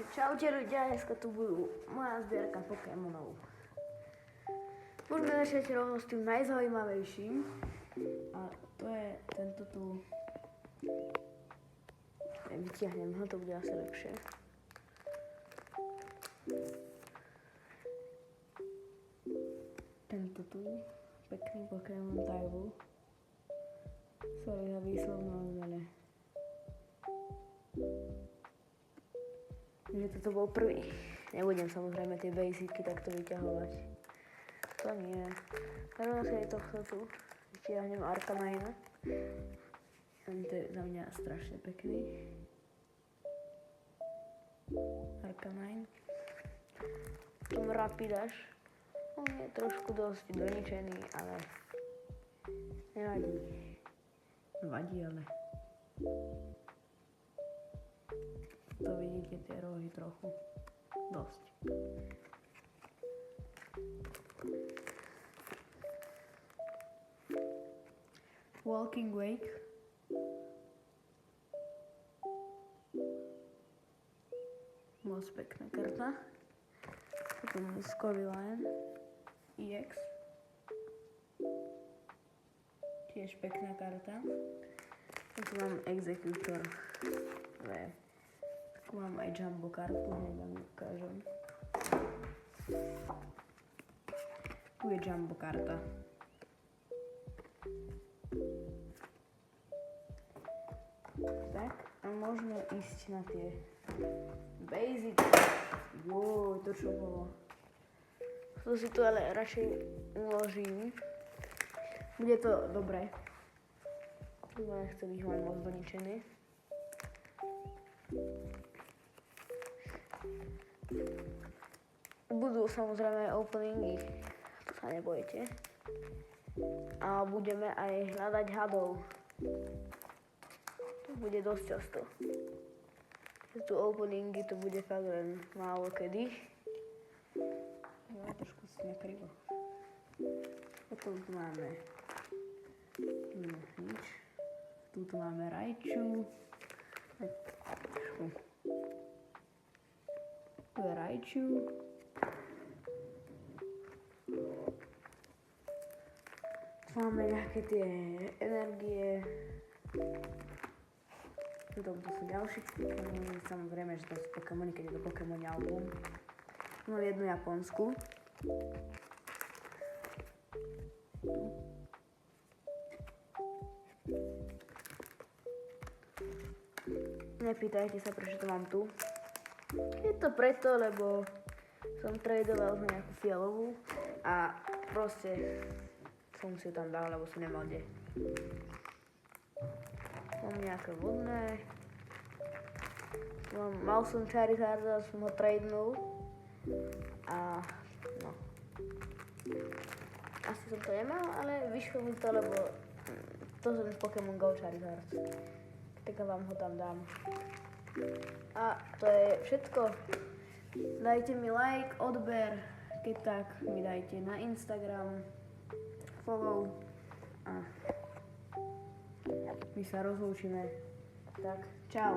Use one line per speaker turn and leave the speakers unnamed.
Takže čaute ľudia, dneska tu budú moja zbierka Pokémonov. Môžeme začať rovno s tým najzaujímavejším. A to je tento tu. Vytiahnem ho, to bude asi lepšie. Tento tu, pekný Pokémon Tylu. Sorry za výslovnú ale. Že toto bol prvý. Nebudem samozrejme tie basicy takto vyťahovať. To nie. Rovno si aj tohto tu. Vytiahnem Arcanina. To je za mňa strašne pekný. Arcanine. Potom Rapidash. On je trošku dosť doničený, ale nevadí. Vadí, ale to vidíte tie rohy trochu. Dosť. Walking Wake. Moc pekná karta. Potom Scovillain EX. Tiež pekná karta. Tu mám Executor V. Tu mám aj Jumbo kartu, hneď vám ukážem. Tu je Jumbo karta. Tak, a môžeme ísť na tie basic. Joj, to čo bolo. To si tu ale radšej uložím. Bude to dobré. Nechcem ich mať moc doničený. Budú samozrejme openingy, to sa nebojte. A budeme aj hľadať hadov. To bude dosť často. Tu openingy to bude fakt len málo kedy. Jo, trošku si nakrivo. Potom tu máme nič. Tuto máme Raichu. Tu je Raichu. Tu máme nejaké tie energie. Tuto sú ďalší Pokémony. Samozrejme, že to sú Pokémony, keď je to Pokémon album. Mám jednu Japonsku. Nepýtajte sa, prečo to mám tu. Je to preto, lebo som tradoval za nejakú fialovú a proste som si ju tam dal, lebo som nemal kde. Mám nejaké vodné. Mal som Charizarda, som ho tradenul a no. Asi som to nemal, ale vyšlo mi to, lebo to som Pokémon Go Charizard. Tak vám ho tam dám. A to je všetko. Dajte mi like, odber, keď tak mi dajte na Instagram, follow a my sa rozlúčime. Tak, čau.